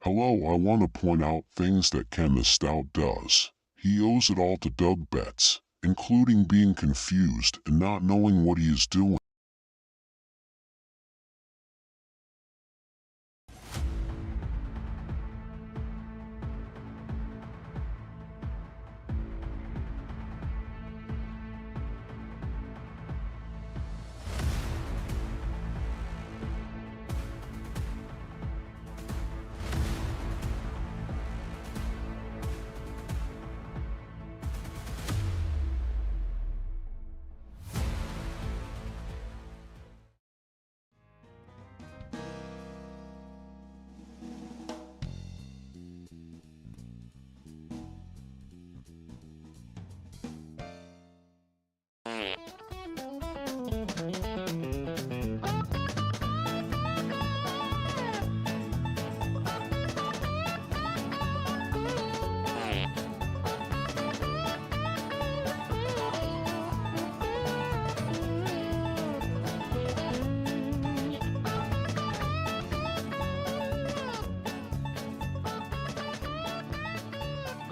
Hello, I want to point out things that Ken the Stout does. He owes it all to Doug Betts, including being confused and not knowing what he is doing.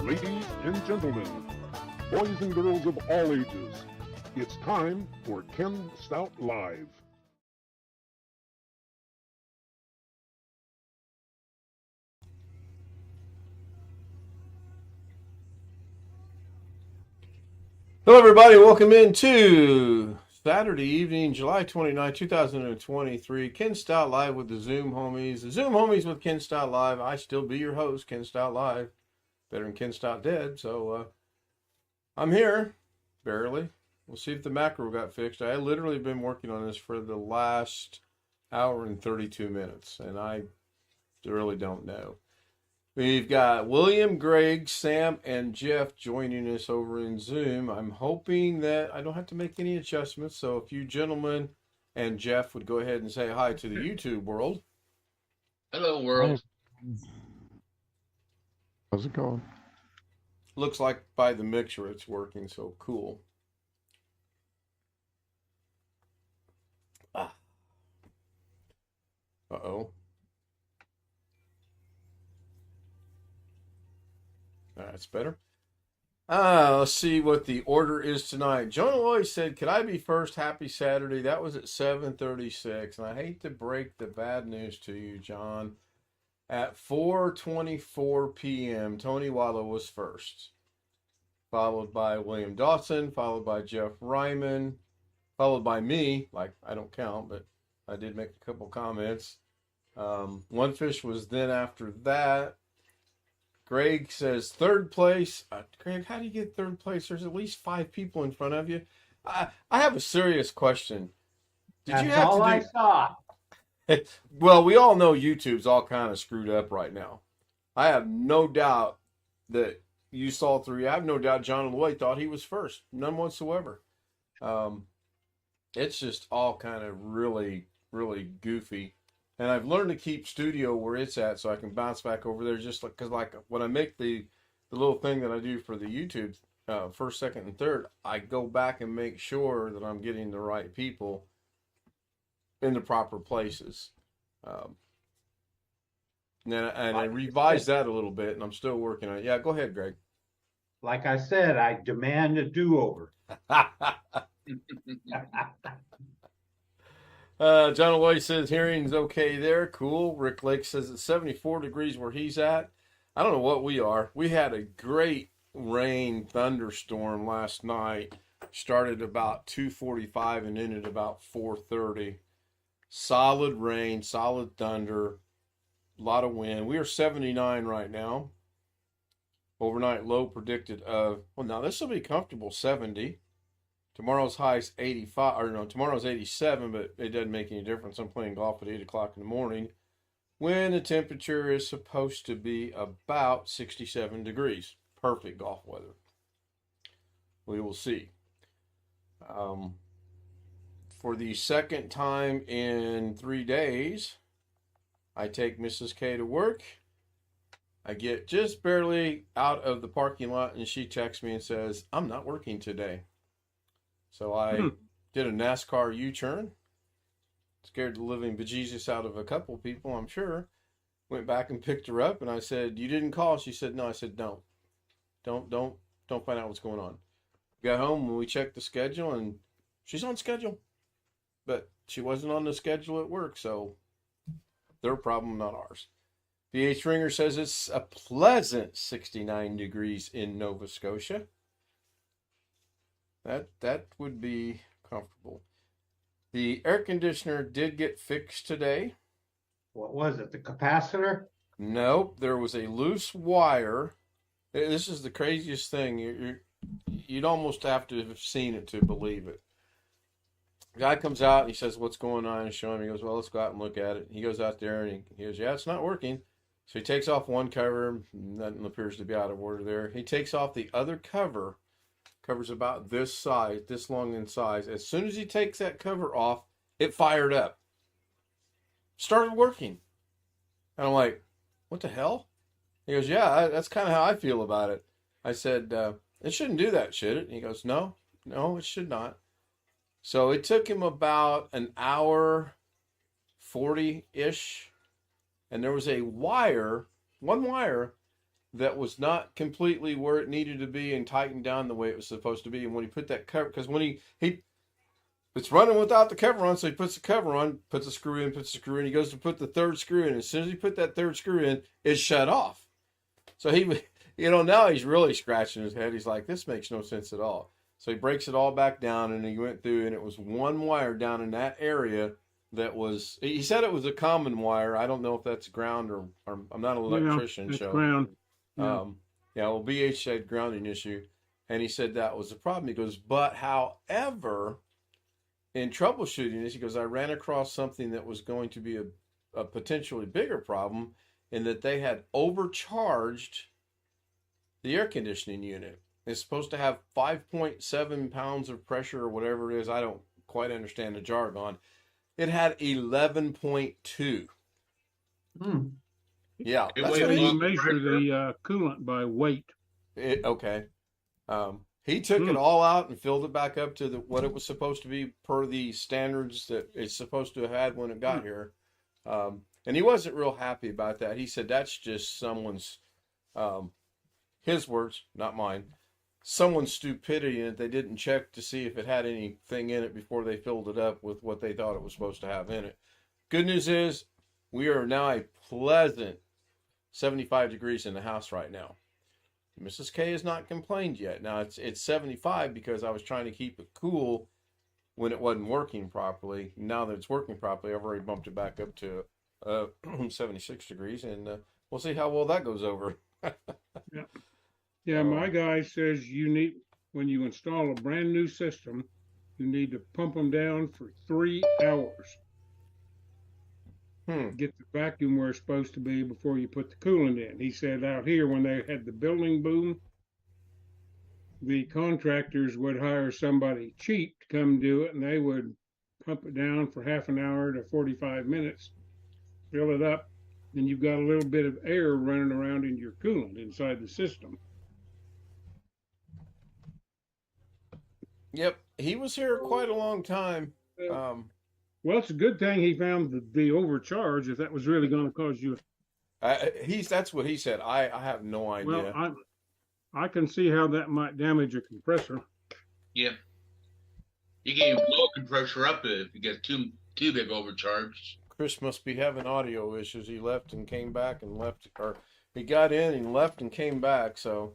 Ladies and gentlemen, boys and girls of all ages, it's time for Ken Stout Live. Hello, everybody. Welcome into Saturday evening, July 29, 2023. Ken Stout Live with the Zoom homies. The Zoom homies with Ken Stout Live. I still be your host, Ken Stout Live. Better than Ken Stout dead. So I'm here, barely. We'll see if the macro got fixed. I literally been working on this for the last hour and 32 minutes, and I really don't know. We've got William, Greg, Sam, and Jeff joining us over in Zoom. I'm hoping that I don't have to make any adjustments. So if you gentlemen and Jeff would go ahead and say hi to the YouTube world. Hello, world. How's it going? Looks like by the mixer it's working, so cool. Uh-oh. That's better. Let's see what the order is tonight. Jonah Lloyd said, could I be first? Happy Saturday. That was at 7:36. And I hate to break the bad news to you, John. At 4:24 p.m., Tony Wallow was first. Followed by William Dawson, followed by Jeff Ryman, followed by me. Like, I don't count, but I did make a couple comments. One Fish was then after that. Greg says third place. Greg, how do you get third place? There's at least 5 people in front of you. I have a serious question. That's all I saw. Well, we all know YouTube's all kind of screwed up right now. I have no doubt that you saw through. I have no doubt John Lloyd thought he was first. None whatsoever. It's just all kind of really, really goofy. And I've learned to keep studio where it's at so I can bounce back over there just because like when I make the little thing that I do for the YouTube first, second, and third, I go back and make sure that I'm getting the right people in the proper places. And I revised that a little bit, and I'm still working on it. Yeah, go ahead, Greg. Like I said, I demand a do-over. John Lloyd says hearing's okay there. Cool. Rick Lake says it's 74 degrees where he's at. I don't know what we are. We had a great rain thunderstorm last night. Started about 2:45 and ended about 4:30. Solid rain, solid thunder, a lot of wind. We are 79 right now. Overnight low predicted of, well, now this will be comfortable, 70. Tomorrow's high is 85, or no, tomorrow's 87, but it doesn't make any difference. I'm playing golf at 8 o'clock in the morning when the temperature is supposed to be about 67 degrees. Perfect golf weather. We will see. For the second time in 3 days, I take Mrs. K to work. I get just barely out of the parking lot, and she texts me and says, I'm not working today. So I did a NASCAR U-turn. Scared the living bejesus out of a couple people, I'm sure. Went back and picked her up, and I said, "You didn't call." She said, "No." I said, "No, don't find out what's going on." Got home and we checked the schedule, and she's on schedule, but she wasn't on the schedule at work, so their problem, not ours. VH Ringer says it's a pleasant 69 degrees in Nova Scotia. That would be comfortable. The air conditioner did get fixed today. What was it? The capacitor? Nope, there was a loose wire. This is the craziest thing. You'd almost have to have seen it to believe it. The guy comes out and he says, "What's going on?" And show him. He goes, "Well, let's go out and look at it." He goes out there and he goes, "Yeah, it's not working." So he takes off one cover. Nothing appears to be out of order there. He takes off the other cover. Cover's about this size, this long in size. As soon as he takes that cover off, it fired up. Started working. And I'm like, "What the hell?" He goes, "Yeah, that's kind of how I feel about it." I said, "It shouldn't do that, should it?" And he goes, No, it should not." So it took him about an hour 40-ish. And there was one wire that was not completely where it needed to be and tightened down the way it was supposed to be. And when he put that cover, because when he it's running without the cover on, so he puts the cover on, puts a screw in, he goes to put the third screw in. As soon as he put that third screw in, it shut off. So now he's really scratching his head. He's like, "This makes no sense at all." So he breaks it all back down, and he went through, and it was one wire down in that area that was, he said it was a common wire. I don't know if that's ground or I'm not an electrician. It's So, ground. Yeah. well, BH said grounding issue, and he said that was the problem. He goes, "But however, in troubleshooting this," he goes, "I ran across something that was going to be a potentially bigger problem in that they had overcharged the air conditioning unit. It's supposed to have 5.7 pounds of pressure or whatever it is. I don't quite understand the jargon. It had 11.2. Yeah, It that's weighs what You longer. measure the coolant by weight. okay. He took it all out and filled it back up to what it was supposed to be per the standards that it's supposed to have had when it got here. And he wasn't real happy about that. He said that's just someone's, his words, not mine, someone's stupidity, and they didn't check to see if it had anything in it before they filled it up with what they thought it was supposed to have in it. Good news is we are now a pleasant 75 degrees in the house right now. Mrs. K has not complained yet. Now it's 75 because I was trying to keep it cool when it wasn't working properly. Now that it's working properly, I've already bumped it back up to 76 degrees, and we'll see how well that goes over. Yeah, my guy says when you install a brand new system, you need to pump them down for 3 hours. Get the vacuum where it's supposed to be before you put the coolant in. He said out here when they had the building boom, the contractors would hire somebody cheap to come do it, and they would pump it down for half an hour to 45 minutes, fill it up, and you've got a little bit of air running around in your coolant inside the system. Yep, he was here quite a long time. Well, it's a good thing he found the overcharge if that was really going to cause you. That's what he said. I have no idea. Well, I can see how that might damage a compressor. Yeah. You can even blow a compressor up if you get too big overcharged. Chris must be having audio issues. He left and came back and left, or he got in and left and came back. So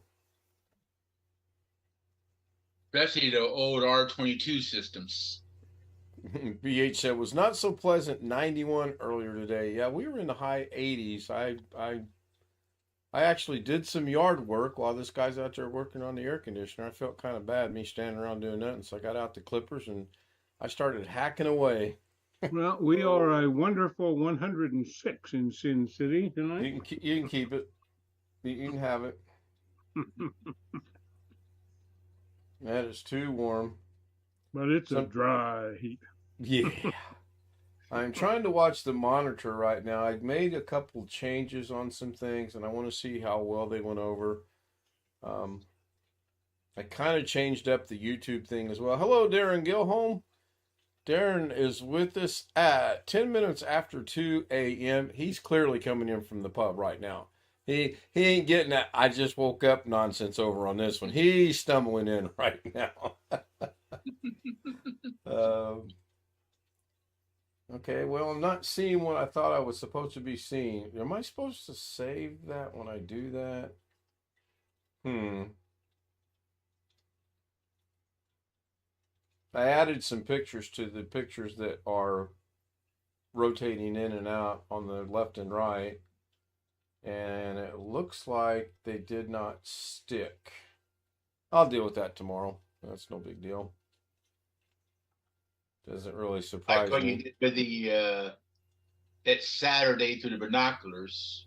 Especially the old R22 systems. BH said was not so pleasant. 91 earlier today. Yeah, we were in the high 80s. I actually did some yard work while this guy's out there working on the air conditioner. I felt kind of bad, me standing around doing nothing. So I got out the clippers and I started hacking away. Well, we are a wonderful 106 in Sin City tonight. You can keep it. You can have it. That is too warm. But it's a dry heat. Yeah. I'm trying to watch the monitor right now. I made a couple changes on some things, and I want to see how well they went over. I kind of changed up the YouTube thing as well. Hello, Darren Gilholm. Darren is with us at 10 minutes after 2 a.m. He's clearly coming in from the pub right now. He ain't getting that I just woke up nonsense over on this one. He's stumbling in right now. Okay, well, I'm not seeing what I thought I was supposed to be seeing. Am I supposed to save that when I do that? I added some pictures to the pictures that are rotating in and out on the left and right, and it looks like they did not stick. I'll deal with that tomorrow. That's no big deal. Doesn't really I surprise thought me. you did for the that Saturday through the binoculars.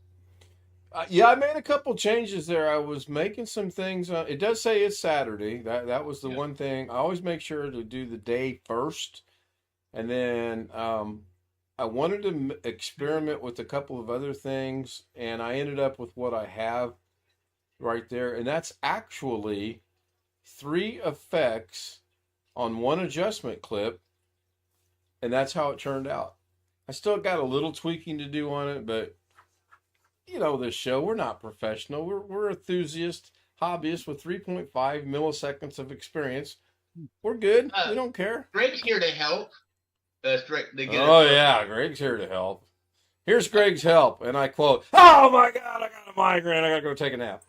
Yeah, I made a couple changes there. I was making some things. It does say it's Saturday. That was the Yeah. one thing. I always make sure to do the day first, and then I wanted to experiment with a couple of other things, and I ended up with what I have right there, and that's actually 3 effects on one adjustment clip, and that's how it turned out. I still got a little tweaking to do on it, but you know this show, we're not professional. We're enthusiasts, hobbyists with 3.5 milliseconds of experience. We're good. We don't care. Greg's here to help. To get Oh yeah, Greg's here to help. Here's Greg's help, and I quote, "Oh my God, I got a migraine. I gotta go take a nap."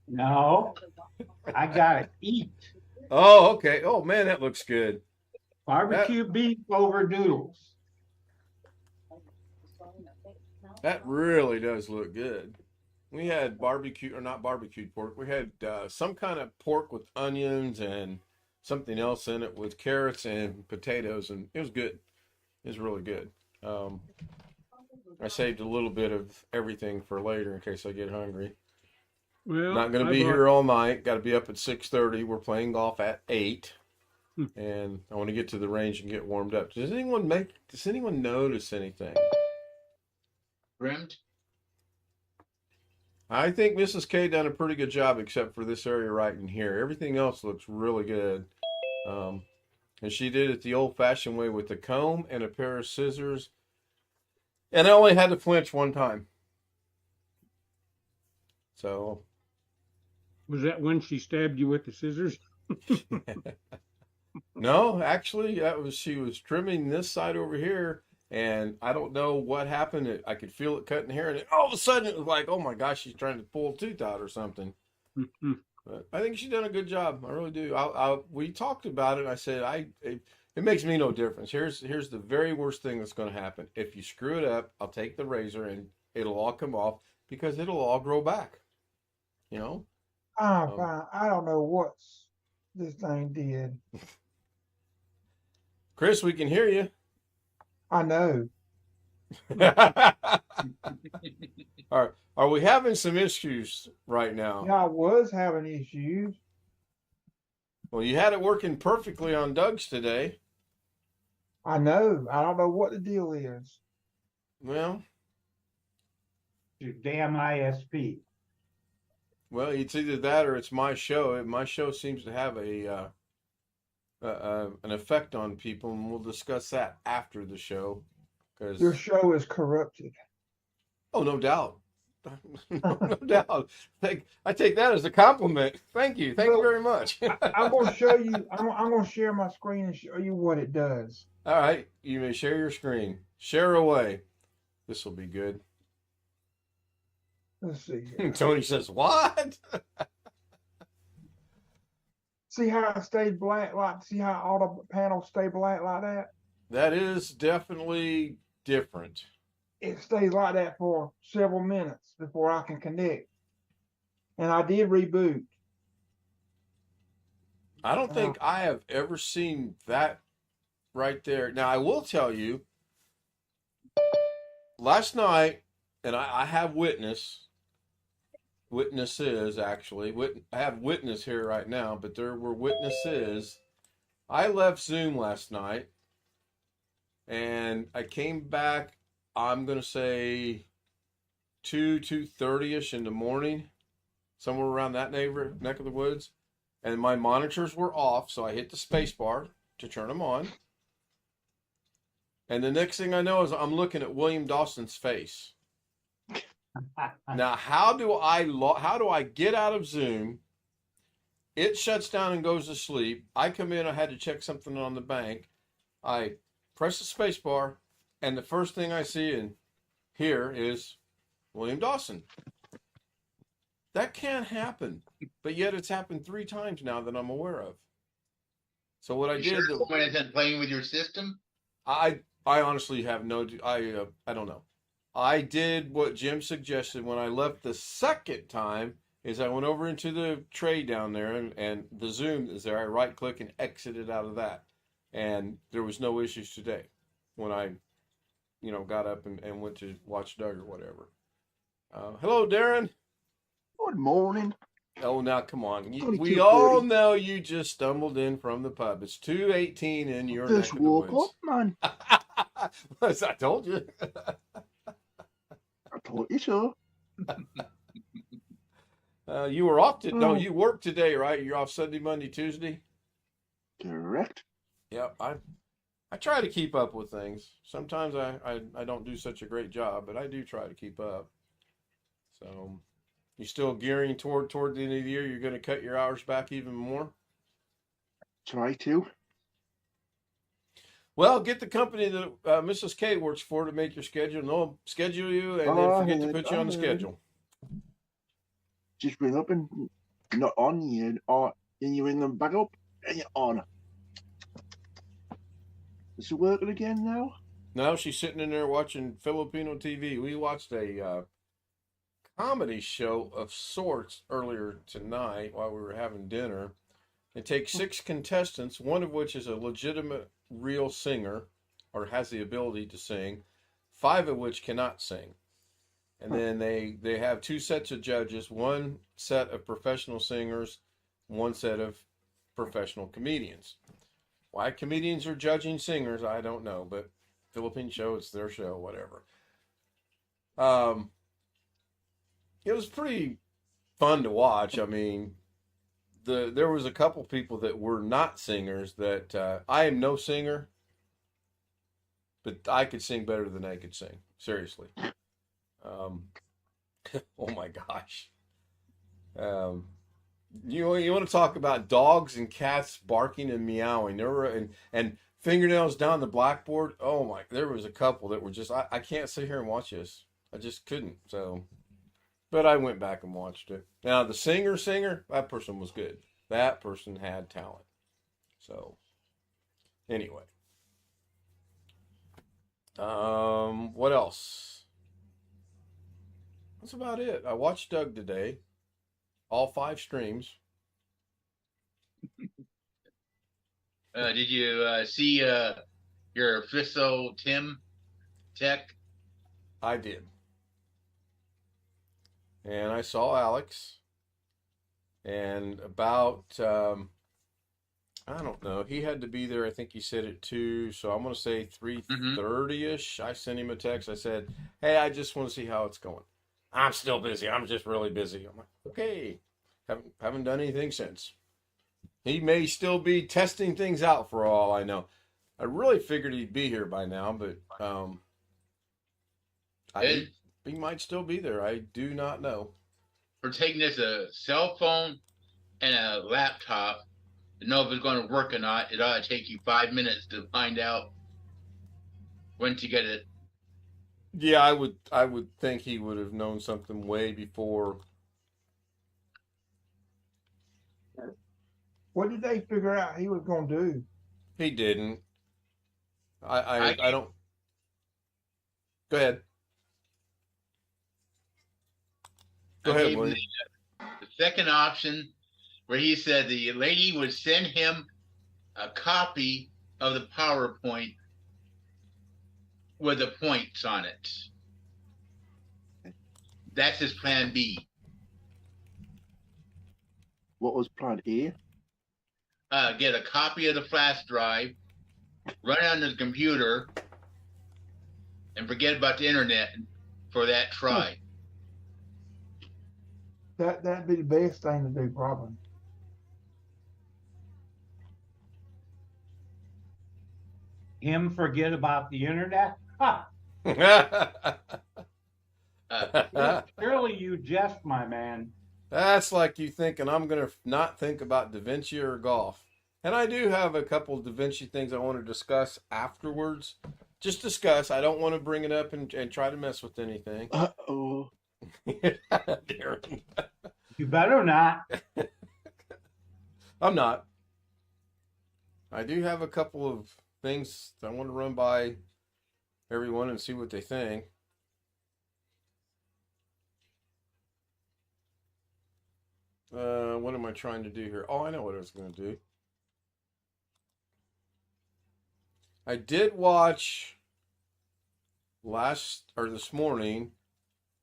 No, I gotta eat Oh, okay. Oh man, that looks good. barbecue beef over noodles. That really does look good. We had barbecue, or not barbecued pork. We had some kind of pork with onions and something else in it with carrots and potatoes, and it was good. It was really good. I saved a little bit of everything for later in case I get hungry. Well, Not going to be here all night. Got to be up at 6:30. We're playing golf at 8. And I want to get to the range and get warmed up. Does anyone notice anything? Trimmed. I think Mrs. K done a pretty good job, except for this area right in here. Everything else looks really good. And she did it the old-fashioned way with a comb and a pair of scissors. And I only had to flinch one time. So. Was that when she stabbed you with the scissors? No, actually, she was trimming this side over here, and I don't know what happened. I could feel it cutting hair, and then all of a sudden it was like, oh my gosh, she's trying to pull a tooth out or something. But I think she's done a good job. I really do. We talked about it. I said, it makes me no difference. Here's the very worst thing that's going to happen. If you screw it up, I'll take the razor and it'll all come off because it'll all grow back. You know? I'm fine. I don't know what this thing did. Chris, we can hear you. I know. Are we having some issues right now? Yeah, I was having issues. Well, you had it working perfectly on Doug's today. I know. I don't know what the deal is. Well, You damn ISP. well, it's either that or it's my show. My show seems to have an effect on people, and we'll discuss that after the show. Your show is corrupted. Oh, no doubt. No doubt. I take that as a compliment. Thank you. Thank you very much. I'm going to show you. I'm going to share my screen and show you what it does. All right. You may share your screen. Share away. This will be good. Let's see here. Tony says, what? See how it stayed black? See how all the panels stay black like that? That is definitely different. It stays like that for several minutes before I can connect. And I did reboot. I don't think I have ever seen that right there. Now, I will tell you, last night, and I have witnesses actually. I have witness here right now, but there were witnesses. I left Zoom last night, and I came back, I'm going to say 2:30ish in the morning, somewhere around that neck of the woods. and my monitors were off, so I hit the space bar to turn them on. And the next thing I know is I'm looking at William Dawson's face. Now, how do I get out of Zoom? It shuts down and goes to sleep. I come in, I had to check something on the bank. I press the space bar, and the first thing I see and hear is William Dawson. That can't happen, but yet it's happened 3 times now that I'm aware of. So what I did, sure someone isn't playing with your system? I honestly have no, I don't know. I did what Jim suggested when I left the second time. Is I went over into the tray down there, and the Zoom is there. I right click and exited out of that, and there was no issues today when I, got up and went to watch Doug or whatever. Hello, Darren. Good morning. Oh, now come on. Only We 2:30. all know you just stumbled in from the pub. It's 2:18 in your neck Just of the woke woods. up, man. As I told you. I told you so. You were off today. No, Oh. you worked today, right? You're off Sunday, Monday, Tuesday. Correct. Yep. I try to keep up with things. Sometimes I don't do such a great job, but I do try to keep up. So, you still gearing toward the end of the year? You're going to cut your hours back even more? Try to. Well, get the company that Mrs. K works for to make your schedule. They'll schedule you and then forget to put you on the schedule. Just ring up and not on you, or then you ring them back up and you're on. Is it working again now? No, she's sitting in there watching Filipino TV. We watched a comedy show of sorts earlier tonight while we were having dinner. It takes 6 contestants, one of which is a legitimate real singer or has the ability to sing, 5 of which cannot sing. And then they have 2 sets of judges, 1 set of professional singers, 1 set of professional comedians. Why comedians are judging singers, I don't know, but Philippine show, it's their show, whatever. It was pretty fun to watch. I mean, there was a couple people that were not singers that I am no singer, but I could sing better than they could sing. Seriously. Oh my gosh. You want to talk about dogs and cats barking and meowing? There were and fingernails down the blackboard. Oh my! There was a couple that were just I can't sit here and watch this. I just couldn't. So, but I went back and watched it. Now the singer, that person was good. That person had talent. So, anyway, what else? That's about it. I watched Doug today. All 5 streams. Did you see your official Tim Tech? I did. And I saw Alex. And about, I don't know, he had to be there, I think he said at 2, so I'm going to say 3:30-ish. I sent him a text. I said, hey, I just want to see how it's going. I'm still busy. I'm just really busy. I'm like, okay. Haven't done anything since. He may still be testing things out for all I know. I really figured he'd be here by now, but he might still be there. I do not know. For taking this a cell phone and a laptop to know if it's going to work or not, it ought to take you 5 minutes to find out when to get it. Yeah, I would think he would have known something way before. What did they figure out he was going to do? He didn't. I don't. Go ahead. Go ahead, William. The second option, where he said the lady would send him a copy of the PowerPoint with the points on it. That's his plan B. What was plan A? Get a copy of the flash drive, run it on the computer, and forget about the internet for that try. That'd be the best thing to do, probably. Him forget about the internet? Ha! Surely you jest, my man. That's like you thinking I'm going to not think about Da Vinci or golf. And I do have a couple of Da Vinci things I want to discuss afterwards. Just discuss. I don't want to bring it up and try to mess with anything. Uh-oh. Darren. You better not. I'm not. I do have a couple of things I want to run by everyone and see what they think. What am I trying to do here? Oh, I know what I was going to do. I did watch this morning.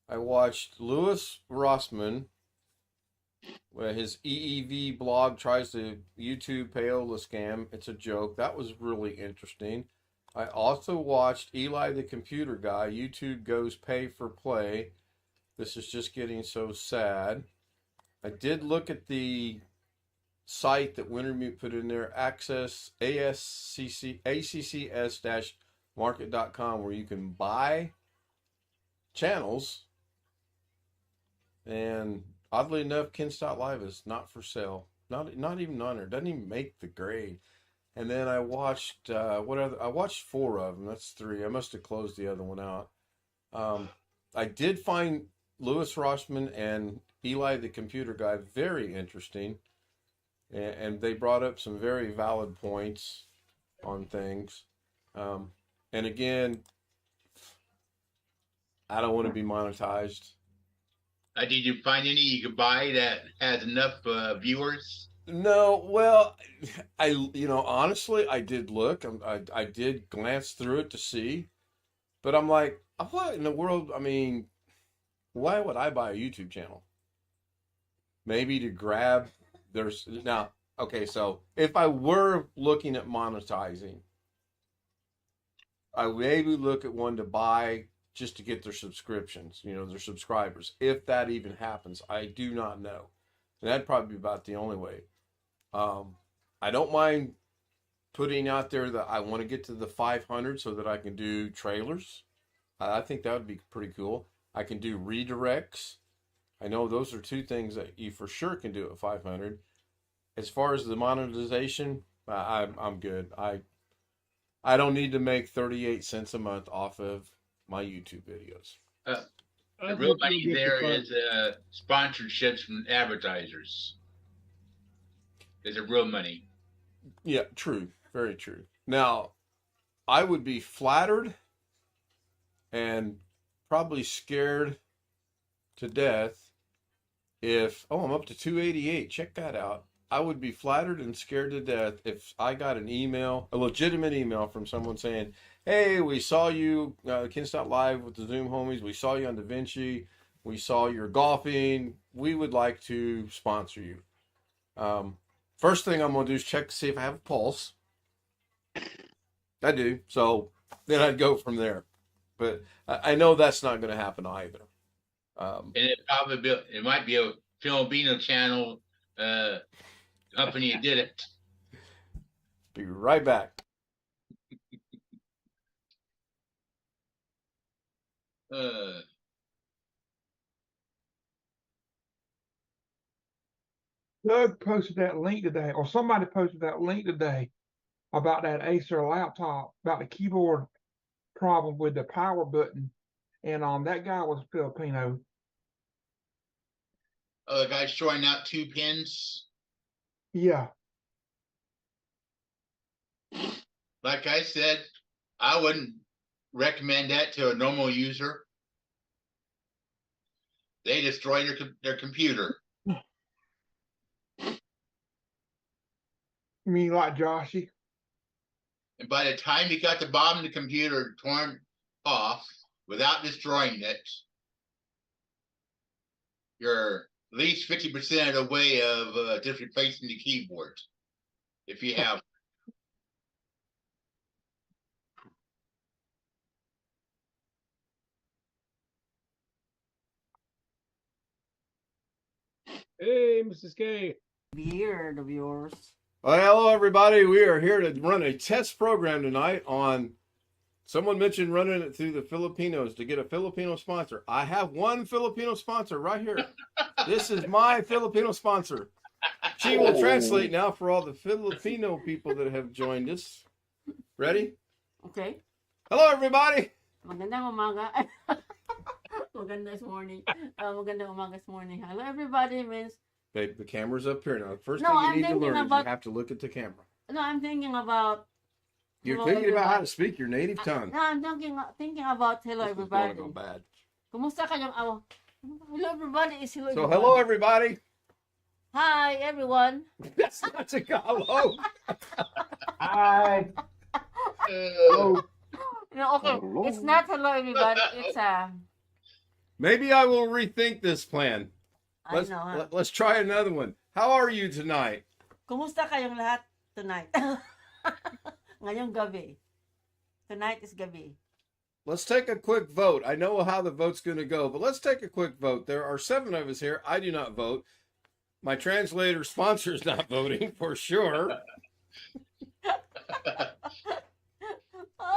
I watched Louis Rossmann. Where his EEV blog tries to YouTube payola scam. It's a joke. That was really interesting. I also watched Eli the Computer Guy. YouTube goes pay for play. This is just getting so sad. I did look at the site that Wintermute put in there, accs-market.com, where you can buy channels. And oddly enough, Ken Stout Live is not for sale. Not even on there. Doesn't even make the grade. And then I watched I watched 4 of them. That's 3. I must have closed the other one out. I did find Louis Rossmann and Eli the Computer Guy very interesting, and they brought up some very valid points on things. And again, I don't want to be monetized. Did you find any you could buy that has enough viewers? No, well, honestly, I did look. I did glance through it to see, but I'm like, what in the world? I mean, why would I buy a YouTube channel? Maybe to grab. Now, okay, so if I were looking at monetizing, I would maybe look at one to buy just to get their subscriptions, their subscribers. If that even happens, I do not know. And that'd probably be about the only way. I don't mind putting out there that I want to get to the 500 so that I can do trailers. I think that would be pretty cool. I can do redirects. I know those are 2 things that you for sure can do at 500. As far as the monetization, I'm good. I don't need to make 38 cents a month off of my YouTube videos. The real money there is sponsorships from advertisers. Is it real money? Yeah, true. Very true. Now, I would be flattered and probably scared to death if, I'm up to 288. Check that out. I would be flattered and scared to death if I got an email, a legitimate email from someone saying, hey, we saw you, Ken Stout Live with the Zoom homies. We saw you on Da Vinci. We saw you're golfing. We would like to sponsor you. First thing I'm going to do is check to see if I have a pulse. I do. So then I'd go from there. But I know that's not going to happen either. And it might be a Filipino channel company that did it. Be right back. Doug posted that link today, or somebody posted that link today about that Acer laptop, about the keyboard problem with the power button. And that guy was Filipino. Oh, the guy's throwing out 2 pins. Yeah. Like I said, I wouldn't recommend that to a normal user. They destroy their computer. You mean like Joshy? And by the time you got the bottom of the computer torn off without destroying it, you're at least 50% of the way of just replacing the keyboard. If you have. Hey, Mrs. K. Beard of yours. Well, hello, everybody. We are here to run a test program tonight on. Someone mentioned running it through the Filipinos to get a Filipino sponsor. I have one Filipino sponsor right here. This is my Filipino sponsor. She will translate now for all the Filipino people that have joined us. Ready? Okay. Hello, everybody. Magandang umaga. Magandang morning. Magandang umaga this morning. Hello, everybody. Means Babe, the camera's up here now. The first No, thing I'm you need to thinking learn is about- you have to look at the camera. no, I'm thinking about. You're Hello, thinking about how to everybody. speak your native tongue. No, I'm thinking about hello, This is going to everybody. go bad. Kumusta kayong awa? Hello, everybody. Is hello. So, everybody. hello, everybody. Hi, everyone. That's not a hello. Hi. Oh, No, okay. Hello. It's not hello, everybody. It's Maybe I will rethink this plan. I know. Huh? Let's try another one. How are you tonight? Kumusta kayong lahat tonight? Ngayong gabi. Tonight is gabi. Let's take a quick vote. I know how the vote's going to go, but let's take a quick vote. There are 7 of us here. I do not vote. My translator sponsor is not voting for sure.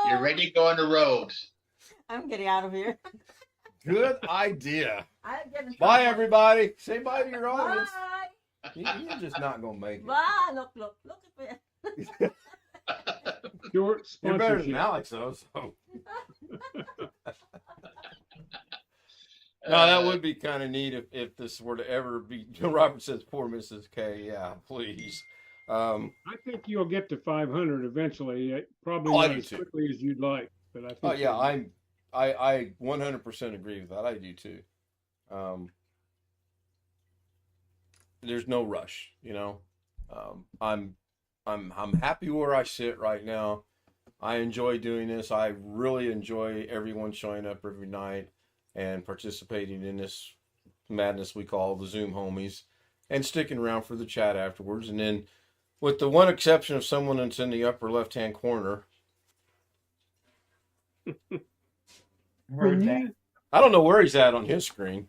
You're ready to go on the roads. I'm getting out of here. Good idea. I'm getting Bye, everybody. Say bye to your audience. Bye. You're just not going to make it. Bye. Look at me. Short You're better than sponsorship. Alex, though. So. No, that would be kind of neat if this were to ever be. Robert says, "Poor Mrs. K." Yeah, please. I think you'll get to 500 eventually. Probably Oh, I not do as too. quickly as you'd like, but I think. Oh yeah, you'll- I 100% agree with that. I do too. There's no rush, you know. I'm happy where I sit right now. I enjoy doing this. I really enjoy everyone showing up every night and participating in this madness we call the Zoom homies and sticking around for the chat afterwards. And then, with the one exception of someone that's in the upper left-hand corner, When you I don't know where he's at on his screen.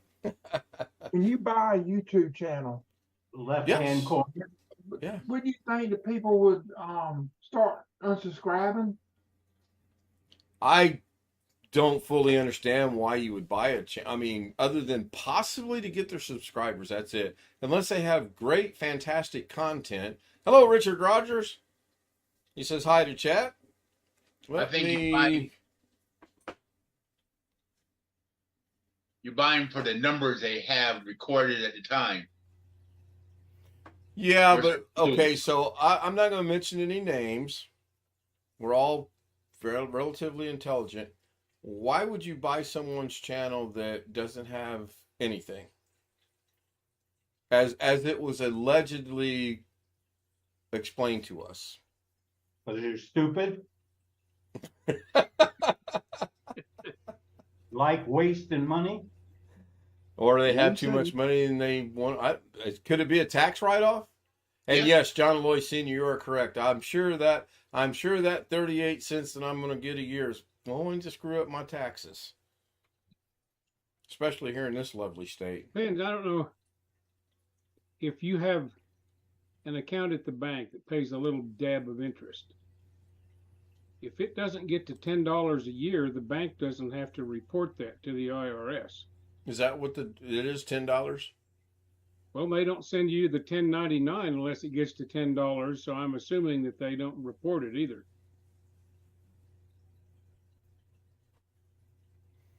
when you buy a YouTube channel, Left-hand Yes. corner. Yeah. would you think that people would start unsubscribing? I don't fully understand why you would buy a channel. I mean, other than possibly to get their subscribers, that's it. Unless they have great, fantastic content. Hello, Richard Rogers. He says hi to chat. I think you're buying for the numbers they have recorded at the time. Yeah, Or but some- okay, so I'm not going to mention any names. We're all relatively intelligent. Why would you buy someone's channel that doesn't have anything? As it was allegedly explained to us. Because you're stupid. Like wasting money. Or they have Who too said much it? money and they want. Could it be a tax write-off? And Yeah. yes, John Lloyd Sr., you are correct. I'm sure that 38 cents that I'm going to get a year is going to screw up my taxes, especially here in this lovely state. Depends. I don't know if you have an account at the bank that pays a little dab of interest. If it doesn't get to $10 a year, the bank doesn't have to report that to the IRS. Is that what it is? $10? Well, they don't send you the 1099 unless it gets to $10, so I'm assuming that they don't report it either.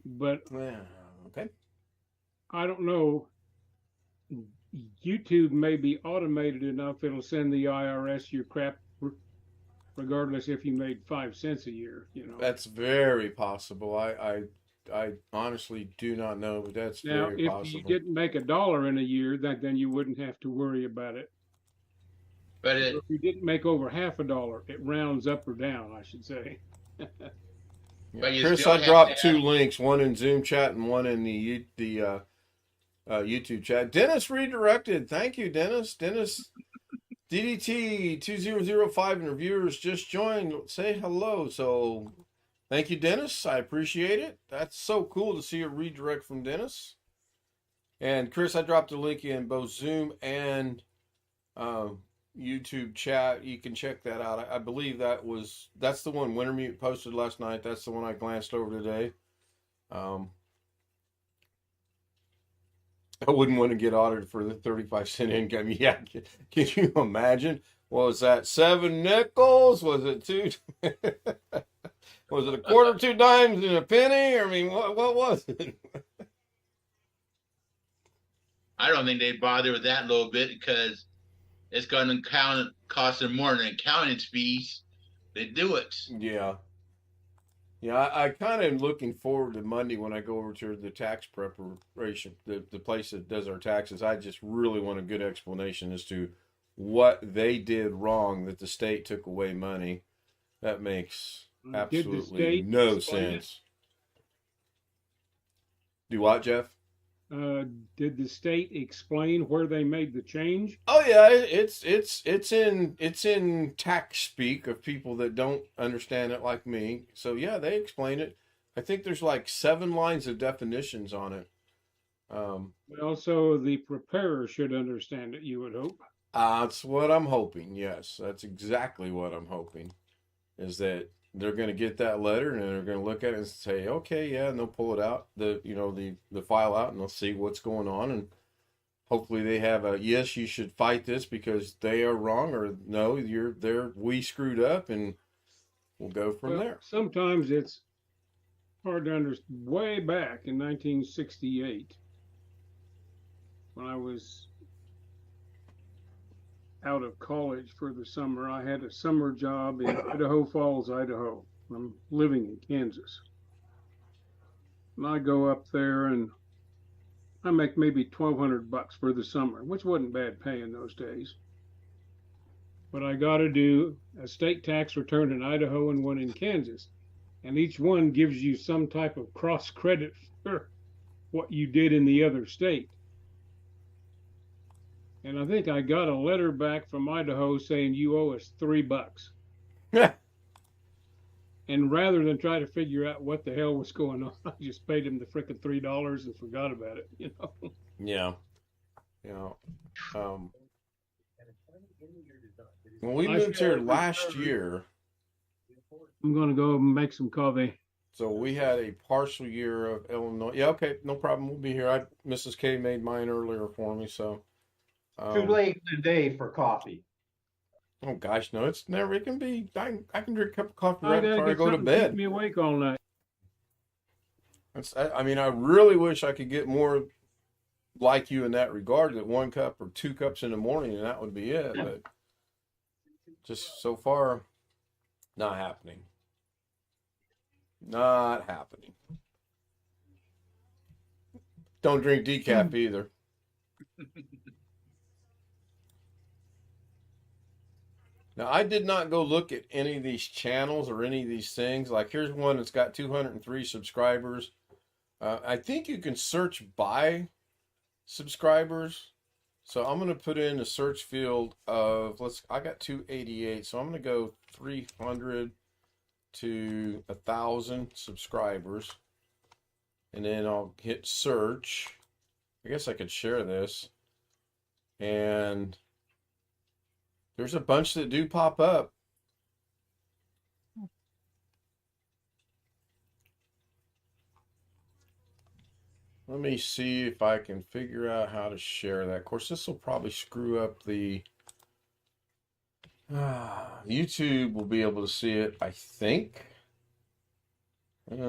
But Yeah. Okay. I don't know. YouTube may be automated enough it'll send the IRS your crap regardless if you made 5 cents a year, you know. That's very possible. I honestly do not know, but that's Now, very if possible. you didn't make $1 in a year, then you wouldn't have to worry about it. But it, If you didn't make over half $1, it rounds up or down, I should say. But you Chris, still I have dropped to have- 2 links, one in Zoom chat and one in the YouTube chat. Dennis redirected. Thank you, Dennis. Dennis, DDT 2005 and reviewers just joined. Say hello. So thank you, Dennis. I appreciate it. That's so cool to see a redirect from Dennis. And Chris, I dropped a link in both Zoom and YouTube chat. You can check that out. I believe that's the one Wintermute posted last night. That's the one I glanced over today. I wouldn't want to get audited for the 35-cent income. Yeah, can you imagine? What was that, 7 nickels? Was it two? Was it a quarter, 2 dimes, and a penny? I mean, what was it? I don't think they bother with that little bit because it's going to cost them more than accounting fees. They do it. Yeah. Yeah, I kind of am looking forward to Monday when I go over to the tax preparation, the place that does our taxes. I just really want a good explanation as to what they did wrong that the state took away money. That makes absolutely no sense. Do what, Jeff? Did the state explain where they made the change? Oh yeah, it's in tax speak of people that don't understand it like me. So yeah, they explain it. I think there's like 7 lines of definitions on it. Also, the preparer should understand it, you would hope. That's what I'm hoping. Yes, that's exactly what I'm hoping. Is that they're going to get that letter and they're going to look at it and say, okay, yeah, and they'll pull it out, the file out, and they'll see what's going on, and hopefully they have a yes, you should fight this because they are wrong, or no, we screwed up, and we'll go from there. Sometimes it's hard to understand. Way back in 1968, when I was out of college for the summer, I had a summer job in Idaho Falls, Idaho. I'm living in Kansas. And I go up there and I make maybe $1,200 for the summer, which wasn't bad pay in those days. But I got to do a state tax return in Idaho and one in Kansas. And each one gives you some type of cross credit for what you did in the other state. And I think I got a letter back from Idaho saying you owe us $3. And rather than try to figure out what the hell was going on, I just paid him the frickin' $3 and forgot about it, Yeah. When we moved here last year, I'm gonna go make some coffee. So we had a partial year of Illinois. Yeah, okay, no problem. We'll be here. Mrs. K made mine earlier for me, so. Too late today for coffee. Oh gosh, no, it's never. It can be. I can drink a cup of coffee right gotta before I get go to something to bed. keep me awake all night. I mean, I really wish I could get more like you in that regard. That 1 cup or 2 cups in the morning, and that would be it. But just so far, not happening. Not happening. Don't drink decaf either. Now, I did not go look at any of these channels or any of these things. Like, here's one that's got 203 subscribers. I think you can search by subscribers. So I'm going to put in a search field of, I got 288. So I'm going to go 300 to 1,000 subscribers. And then I'll hit search. I guess I could share this. And there's a bunch that do pop up. Let me see if I can figure out how to share that. Of course, this will probably screw up the... YouTube will be able to see it, I think. Let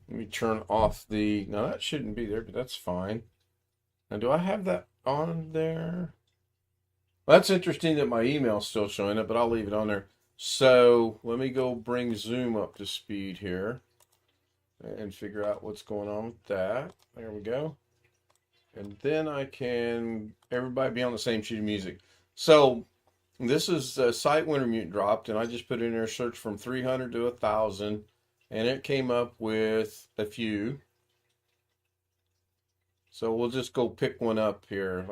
me turn off the... No, that shouldn't be there, but that's fine. Now, do I have that on there? Well, that's interesting that my email's still showing up, but I'll leave it on there. So let me go bring Zoom up to speed here and figure out what's going on with that. There we go. And then I can, everybody be on the same sheet of music. So this is a site Wintermute dropped, and I just put in there search from 300 to 1,000, and it came up with a few. So we'll just go pick one up here.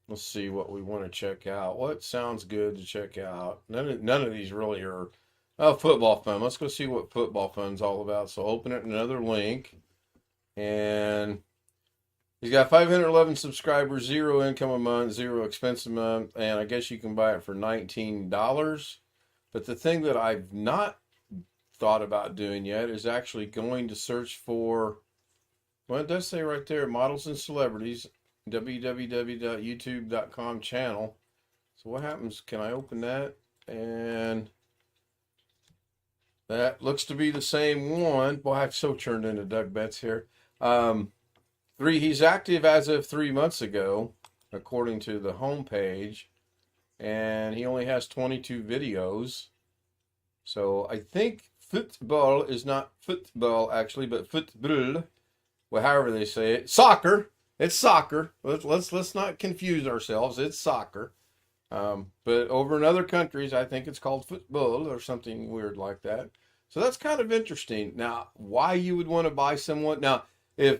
Let's see what we want to check out. What sounds good to check out? None of these really are. Oh, football fun. Let's go see what football fun's all about. So open it, another link. And He's got 511 subscribers, 0 income a month, 0 expense a month, and I guess you can buy it for $19. But the thing that I've not thought about doing yet is actually going to search for, well, it does say right there, models and celebrities, www.youtube.com channel. So what happens? Can I open that? And that looks to be the same one. Boy, I've so turned into Doug Betts here. He's active as of 3 months ago, according to the homepage, and he only has 22 videos. So I think football is not football actually, but football. Well, however they say it, soccer. It's soccer. Let's not confuse ourselves. It's soccer. But over in other countries, I think it's called football or something weird like that. So that's kind of interesting. Now, why you would want to buy someone? Now, if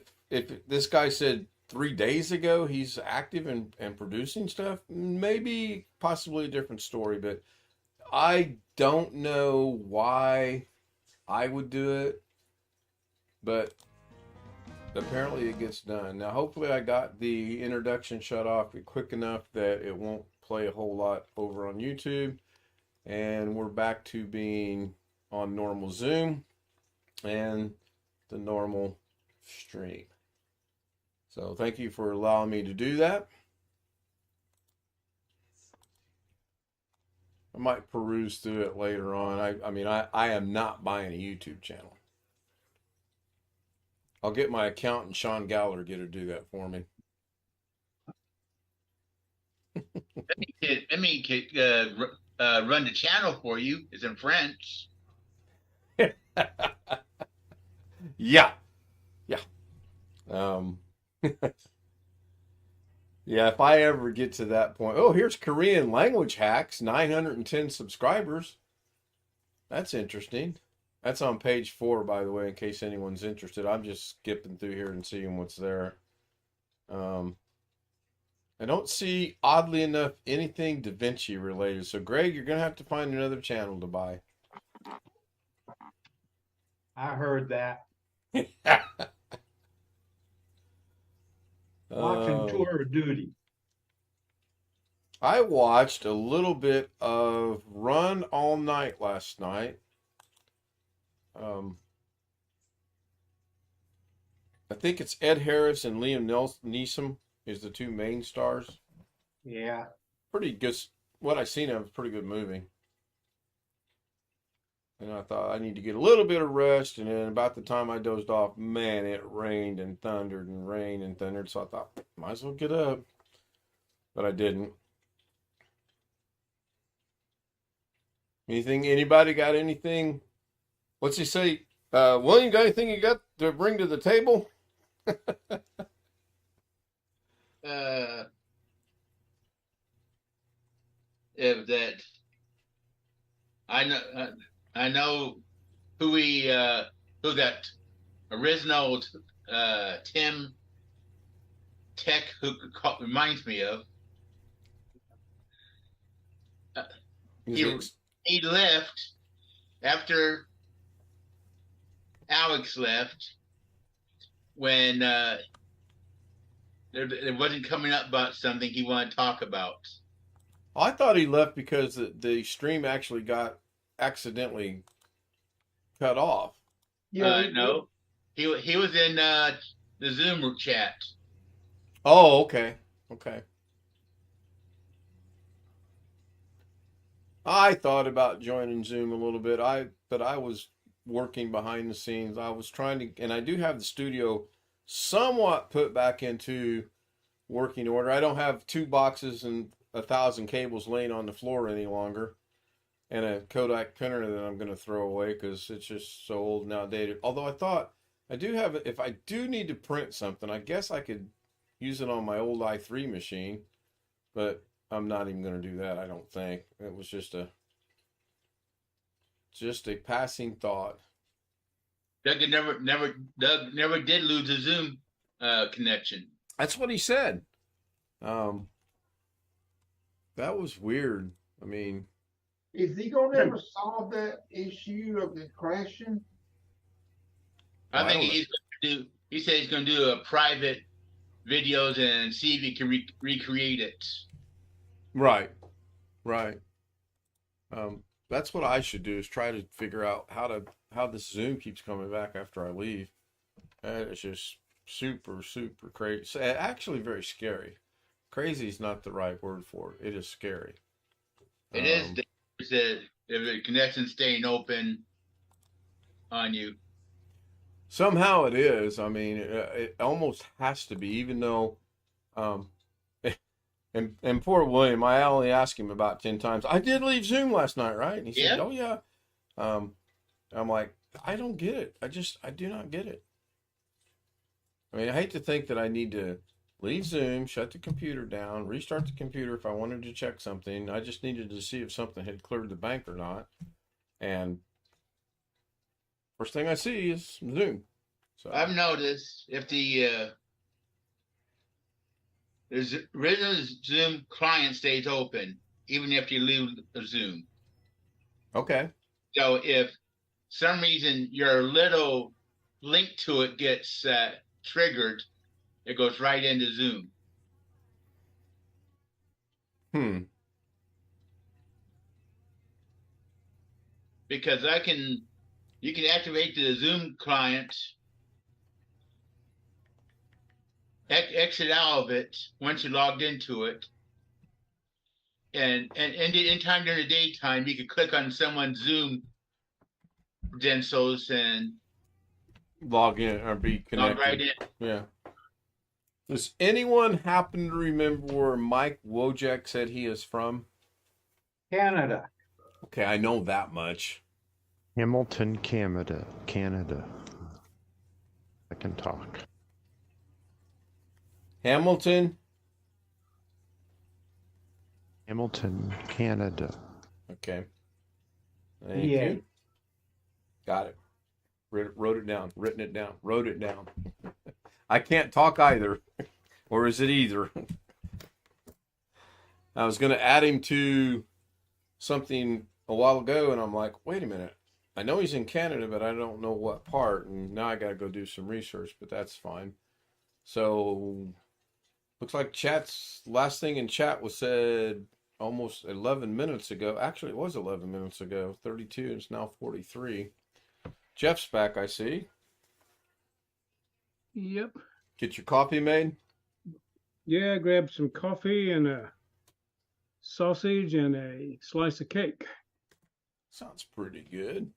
this guy said 3 days ago he's active and producing stuff, maybe possibly a different story. But I don't know why I would do it. But apparently it gets done. Now, hopefully I got the introduction shut off quick enough that it won't play a whole lot over on YouTube. And we're back to being on normal Zoom and the normal stream. So thank you for allowing me to do that. I might peruse through it later on. I am not buying a YouTube channel. I'll get my accountant, Sean Gallagher, to do that for me. Let me run the channel for you. It's in French. Yeah. Yeah, if I ever get to that point. Oh, here's Korean language hacks, 910 subscribers. That's interesting. That's on page 4, by the way, in case anyone's interested. I'm just skipping through here and seeing what's there. I don't see, oddly enough, anything Da Vinci related. So, Greg, you're going to have to find another channel to buy. I heard that. Uh, Watching Tour of Duty. I watched a little bit of Run All Night last night. I think it's Ed Harris and Liam Neeson is the 2 main stars. Yeah. Pretty good. What I seen of, pretty good movie. And I thought I need to get a little bit of rest. And then about the time I dozed off, man, it rained and thundered and rained and thundered. So I thought, might as well get up. But I didn't. Anybody got anything? What's he say? William, got anything you got to bring to the table? If that I know who that original Tim Tech who reminds me of. He left after Alex left when there wasn't coming up about something he wanted to talk about. I thought he left because the stream actually got accidentally cut off. Yeah, No, he was in the Zoom chat. Oh, okay. I thought about joining Zoom a little bit. But I was working behind the scenes. I was trying to, and I do have the studio somewhat put back into working order. I don't have 2 boxes and 1,000 cables laying on the floor any longer, and a Kodak printer that I'm going to throw away because it's just so old and outdated. Although I thought I do have, if I do need to print something, I guess I could use it on my old i3 machine, but I'm not even going to do that. I don't think it was just a passing thought. Doug never did lose a Zoom connection. That's what he said. That was weird. I mean, is he gonna ever solve that issue of the I think he's going to do. He said he's going to do a private videos and see if you can recreate it. Right. That's what I should do is try to figure out how this Zoom keeps coming back after I leave. It's just super crazy. Actually, very scary. Crazy is not the right word for it. It is scary. It is dangerous that if the connection's staying open on you. Somehow it is. I mean, it almost has to be, even though, um, and poor William, I only asked him about 10 times. I did leave Zoom last night, right? And he said, "Oh yeah." I'm like, I don't get it. I do not get it. I mean, I hate to think that I need to leave Zoom, shut the computer down, restart the computer if I wanted to check something. I just needed to see if something had cleared the bank or not. And first thing I see is Zoom. So I've noticed if the original Zoom client stays open, even if you leave the Zoom. okay. So if some reason your little link to it gets triggered, it goes right into Zoom. Because you can activate the Zoom client, exit out of it once you logged into it, and in time during the daytime, you could click on someone's Zoom credentials and log in or be connected. log right in. Yeah. Does anyone happen to remember where Mike Wojak said he is from? Canada. Okay, I know that much. Hamilton, Canada. I can talk. Hamilton, Canada. Okay. Thank you. Got it. Wrote it down. Written it down. Wrote it down. I can't talk either. Or is it either? I was going to add him to something a while ago, and I'm like, wait a minute. I know he's in Canada, but I don't know what part. And now I got to go do some research, but that's fine. So, looks like last thing in chat was said almost 11 minutes ago. Actually, it was 11 minutes ago. 32, and it's now 43. Jeff's back, I see. Yep. Get your coffee made? Yeah, I grabbed some coffee and a sausage and a slice of cake. Sounds pretty good.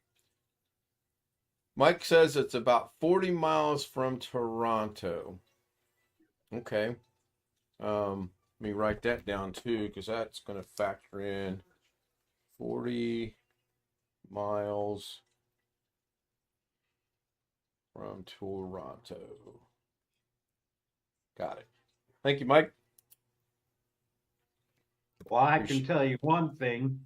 Mike says it's about 40 miles from Toronto. Okay. Let me write that down too, because that's going to factor in 40 miles from Toronto. Got it. Thank you, Mike. Well, I can tell you one thing.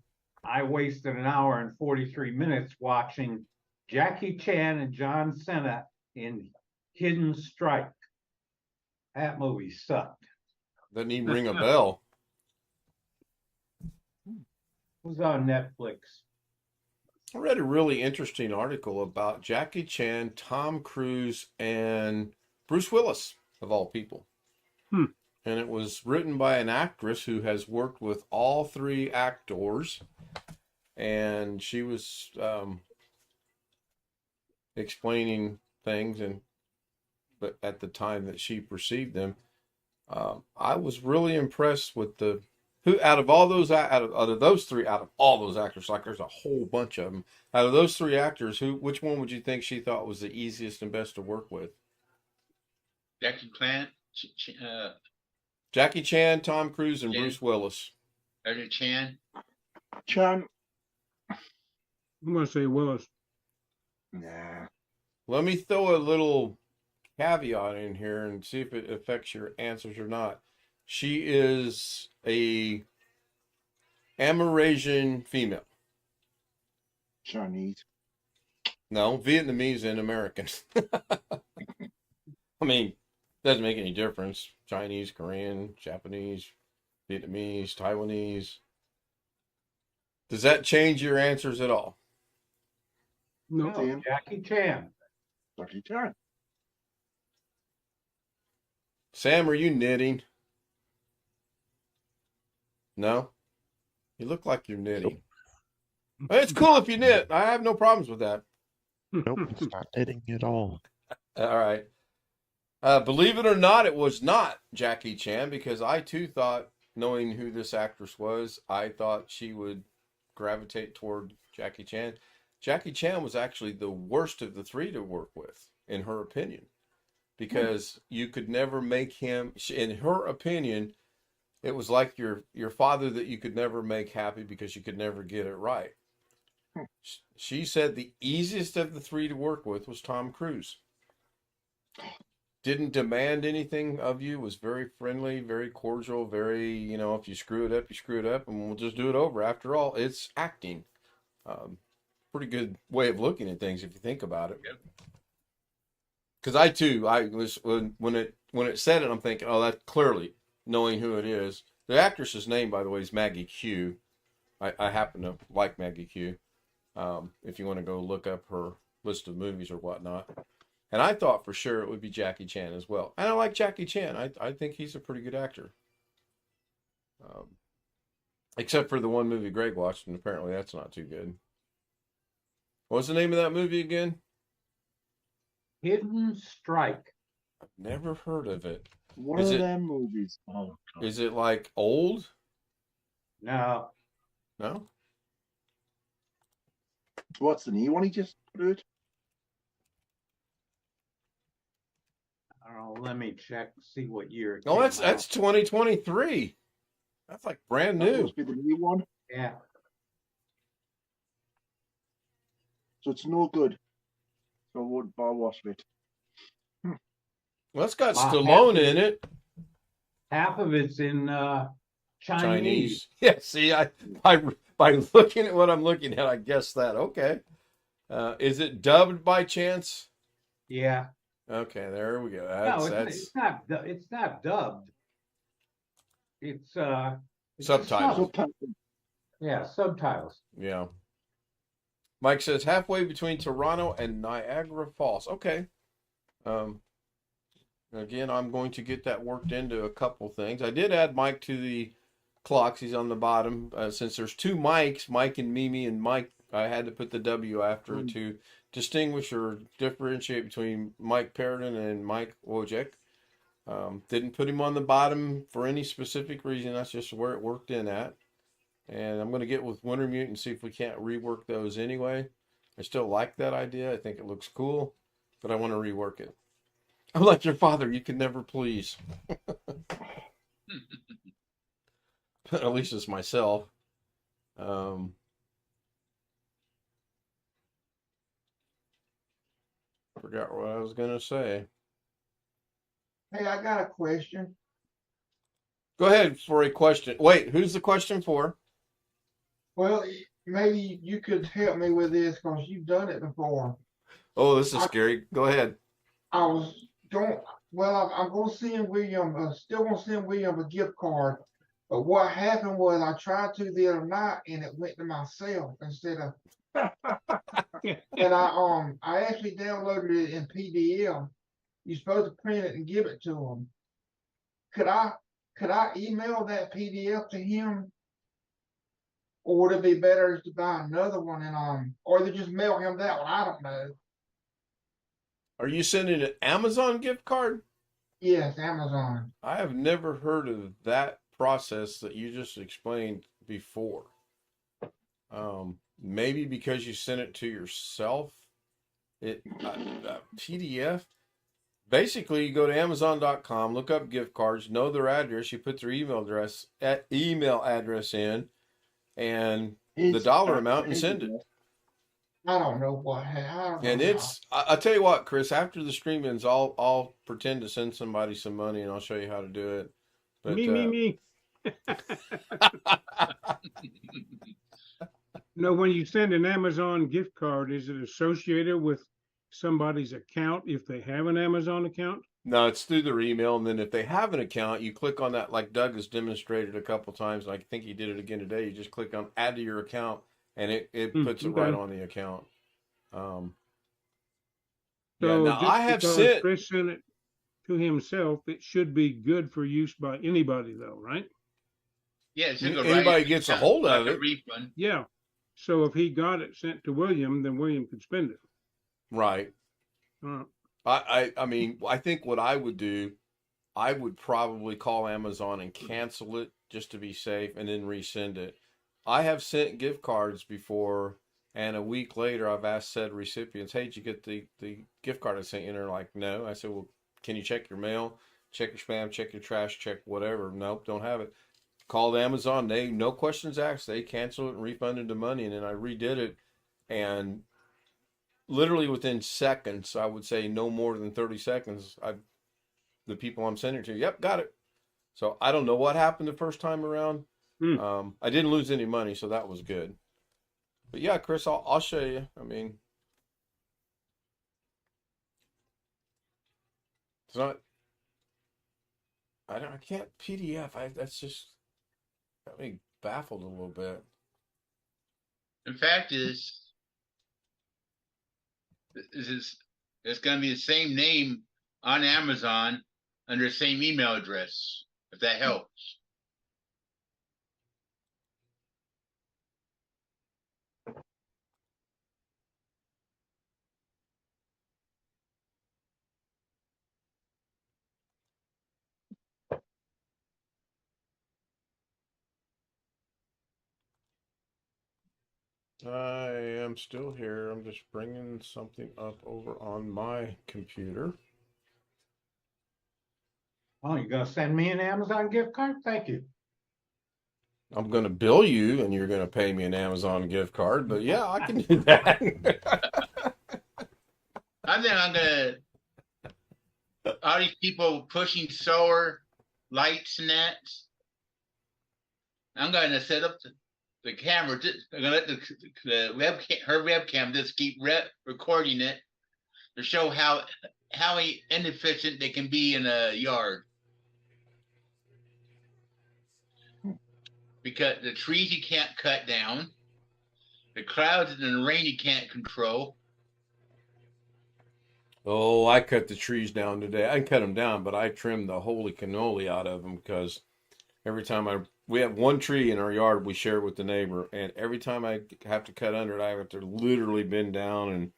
I wasted an hour and 43 minutes watching Jackie Chan and John Cena in Hidden Strike. That movie sucked. Doesn't even ring a bell. It was on Netflix. I read a really interesting article about Jackie Chan, Tom Cruise, and Bruce Willis, of all people. And it was written by an actress who has worked with all three actors. And she was explaining things, but at the time that she perceived them, I was really impressed with out of all those actors, like there's a whole bunch of them. Out of those three actors, which one would you think she thought was the easiest and best to work with? Jackie Chan, Tom Cruise, and Bruce Willis. Chan. Chan. I'm going to say Willis. Nah. Let me throw a little caveat in here and see if it affects your answers or not. She is a Amerasian female. Chinese. No, Vietnamese and American. I mean, doesn't make any difference. Chinese, Korean, Japanese, Vietnamese, Taiwanese. Does that change your answers at all? No. Jackie Chan. Jackie Chan. Sam, are you knitting? No? You look like you're knitting. It's cool if you knit. I have no problems with that. Nope, it's not knitting at all. All right. Believe it or not, it was not Jackie Chan, because I too thought, knowing who this actress was, I thought she would gravitate toward Jackie Chan. Jackie Chan was actually the worst of the three to work with, in her opinion, because you could never make him, in her opinion, it was like your father that you could never make happy because you could never get it right. She said the easiest of the three to work with was Tom Cruise. Didn't demand anything of you, was very friendly, very cordial, very, if you screw it up, you screw it up, and we'll just do it over. After all, it's acting. Pretty good way of looking at things if you think about it. Because I was, when it said it, I'm thinking, oh, that's clearly, knowing who it is. The actress's name, by the way, is Maggie Q. I happen to like Maggie Q. If you want to go look up her list of movies or whatnot. And I thought for sure it would be Jackie Chan as well. And I like Jackie Chan. I think he's a pretty good actor. Except for the one movie Greg watched, and apparently that's not too good. What's the name of that movie again? Hidden Strike. I've never heard of it. One Is of it- them movies. Oh, God. Is it like old? No, No? What's the new one he just put out? I don't know. Let me check, see what year it No, came that's out. 2023. That's like brand That new. must be the new one. Yeah. So it's no good. So I won't buy watch it. Well, it's got Wow, Stallone happy. in it. Half of it's in Chinese. Yeah, see, by looking at what I'm looking at, I guess that. Okay. Is it dubbed by chance? Yeah. Okay, there we go. No, That's it's not. It's not dubbed. It's Subtitles. Subtitles. Yeah, subtitles. yeah. Mike says halfway between Toronto and Niagara Falls. Okay. Again, I'm going to get that worked into a couple things. I did add Mike to the clocks. He's on the bottom. Since there's two Mikes, Mike and Mimi, and Mike, I had to put the W after it to distinguish or differentiate between Mike Perrodin and Mike Wojcik. Didn't put him on the bottom for any specific reason. That's just where it worked in at. And I'm going to get with Wintermute and see if we can't rework those anyway. I still like that idea. I think it looks cool, but I want to rework it. I'm like your father. You can never please. At least it's myself. Forgot what I was going to say. Hey, I got a question. Go ahead for a question. Wait, who's the question for? Well, maybe you could help me with this because you've done it before. Oh, this is scary. Go ahead. I was going, well, I'm going to send William, still going to send William a gift card. But what happened was I tried to the other night and it went to myself instead of, and I actually downloaded it in PDF. You're supposed to print it and give it to him. Could I email that PDF to him? Or would it be better to buy another one and or they just mail him that one? I don't know. Are you sending an Amazon gift card? Yes, Amazon. I have never heard of that process that you just explained before. Maybe because you sent it to yourself. PDF. Basically, you go to Amazon.com, look up gift cards, know their address, you put their email address in, and the dollar amount, and send it. I don't know what. I don't know And it's, I'll tell you what, Chris, after the stream ends, I'll pretend to send somebody some money and I'll show you how to do it. But, Me. No, when you send an Amazon gift card, is it associated with somebody's account if they have an Amazon account? No, it's through their email, and then if they have an account, you click on that, like Doug has demonstrated a couple times, and I think he did it again today. You just click on add to your account, and it puts it right on the account. So now just I have because sent. Chris sent it to himself, it should be good for use by anybody, though, right? Yeah, it should go Anybody right gets a account, hold like of a it. refund. Yeah. So if he got it sent to William, then William could spend it. Right. Uh, I mean, I think what I would do, I would probably call Amazon and cancel it just to be safe and then resend it. I have sent gift cards before, and a week later I've asked said recipients, hey, did you get the gift card I sent you? And they're like, no. I said, well, can you check your mail, check your spam, check your trash, check whatever? Nope, don't have it. Called Amazon, they, no questions asked, they canceled it and refunded the money, and then I redid it, and literally within seconds, I would say no more than 30 seconds, the people I'm sending it to, yep, got it. So I don't know what happened the first time around. I didn't lose any money, so that was good. But yeah, Chris, I'll show you. I mean, it's not. I can't PDF. That's just got me baffled a little bit. In fact, it's going to be the same name on Amazon under the same email address, if that helps. I am still here. I'm just bringing something up over on my computer. Oh, you gonna send me an Amazon gift card? Thank you. I'm going to bill you, and you're going to pay me an Amazon gift card. But yeah, I can do that. I think I'm going to, all these people pushing solar lights and that, I'm going to set up the camera. I'm going to let the webcam, her webcam, just keep recording it to show how inefficient they can be in a yard. Because the trees you can't cut down, the clouds and the rain you can't control. Oh, I cut the trees down today. I cut them down, but I trimmed the holy cannoli out of them because every time we have one tree in our yard we share with the neighbor, and every time I have to cut under it, I have to literally bend down and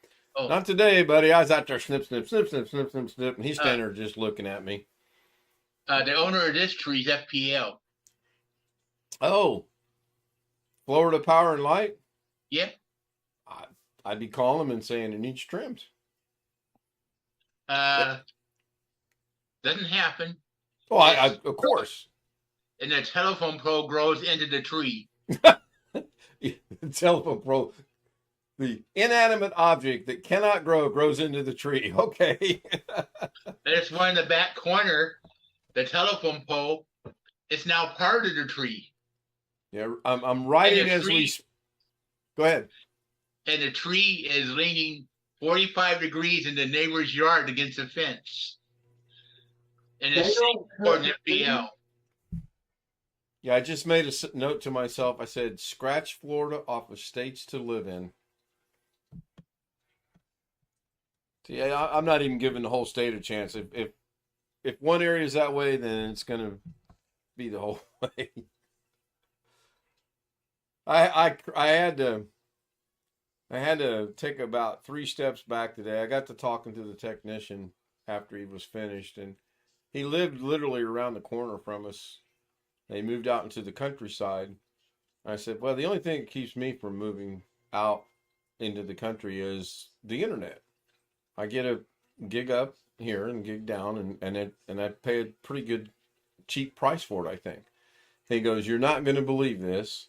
not today, buddy. I was out there snip, snip, snip, snip, snip, snip, snip, and he's standing there just looking at me. The owner of this tree is FPL. Oh, Florida Power and Light? Yeah. I'd be calling them and saying it needs trimmed. Doesn't happen. Oh, I of course. And the telephone pole grows into the tree. The telephone pole, the inanimate object that cannot grow, grows into the tree. Okay. There's one in the back corner, the telephone pole. It's now part of the tree. Yeah, I'm writing as we. Go ahead. And the tree is leaning 45 degrees in the neighbor's yard against the fence. And it's for an FPL. Yeah, I just made a note to myself. I said, scratch Florida off of states to live in. See, I'm not even giving the whole state a chance. If one area is that way, then it's going to be the whole way. I had to take about 3 steps back today. I got to talking to the technician after he was finished, and he lived literally around the corner from us. They moved out into the countryside. I said, well, the only thing that keeps me from moving out into the country is the internet. I get a gig up here and gig down, and I pay a pretty good cheap price for it, I think. He goes, you're not going to believe this.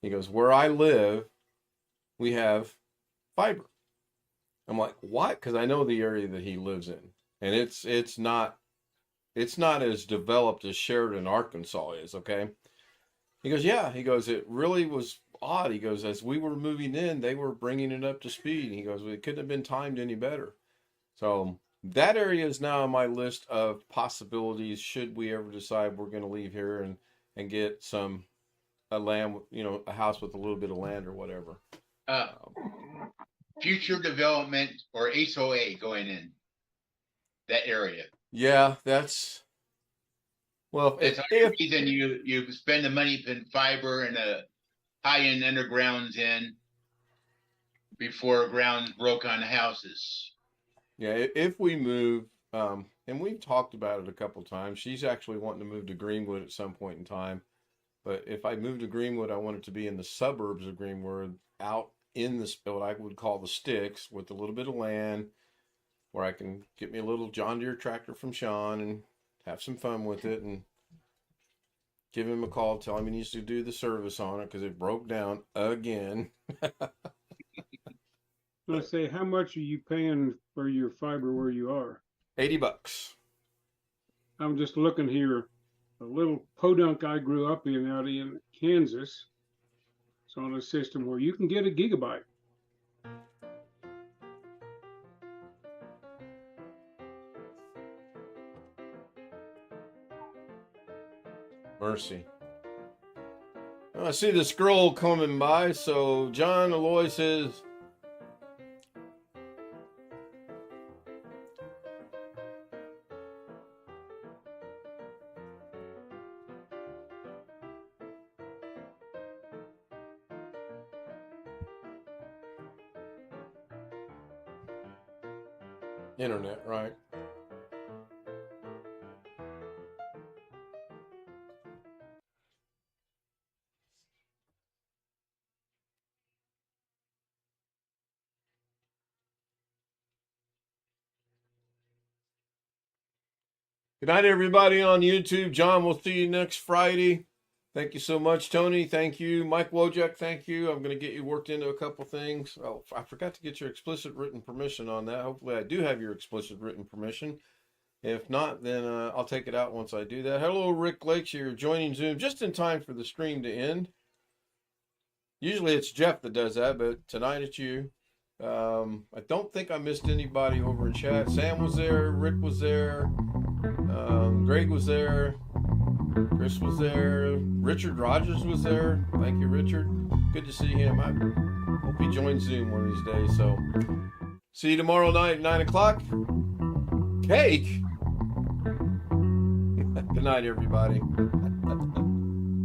He goes, where I live, we have fiber. I'm like, what? Because I know the area that he lives in, and it's not as developed as Sheridan, Arkansas is. Okay. He goes, yeah. He goes, it really was odd. He goes, as we were moving in, they were bringing it up to speed. He goes, well, it couldn't have been timed any better. So that area is now on my list of possibilities should we ever decide we're going to leave here and get a land, a house with a little bit of land or whatever. Future development or HOA going in that area. Yeah, that's well. It's If the reason you spend the money in fiber and high-end undergrounds in before grounds broke on houses. yeah, if we move, and we've talked about it a couple times. She's actually wanting to move to Greenwood at some point in time. But if I move to Greenwood, I want it to be in the suburbs of Greenwood, out in the what I would call the sticks, with a little bit of land where I can get me a little John Deere tractor from Sean and have some fun with it, and give him a call, tell him he needs to do the service on it because it broke down again. Let's say, how much are you paying for your fiber where you are? $80. I'm just looking here. A little podunk I grew up in out in Kansas. It's on a system where you can get a gigabyte. Mercy. I see the scroll coming by, so John Aloy says, internet, right? Good night, everybody on YouTube. John, we'll see you next Friday. Thank you so much, Tony. Thank you. Mike Wojak, thank you. I'm going to get you worked into a couple things. Oh, I forgot to get your explicit written permission on that. Hopefully I do have your explicit written permission. If not, then I'll take it out once I do that. Hello, Rick Lakes. You're joining Zoom just in time for the stream to end. Usually it's Jeff that does that, but tonight it's you. I don't think I missed anybody over in chat. Sam was there. Rick was there. Greg was there. Chris was there. Richard Rogers was there. Thank you, Richard. Good to see him. I hope he joins Zoom one of these days. So, see you tomorrow night at 9 o'clock. Cake. Good night, everybody.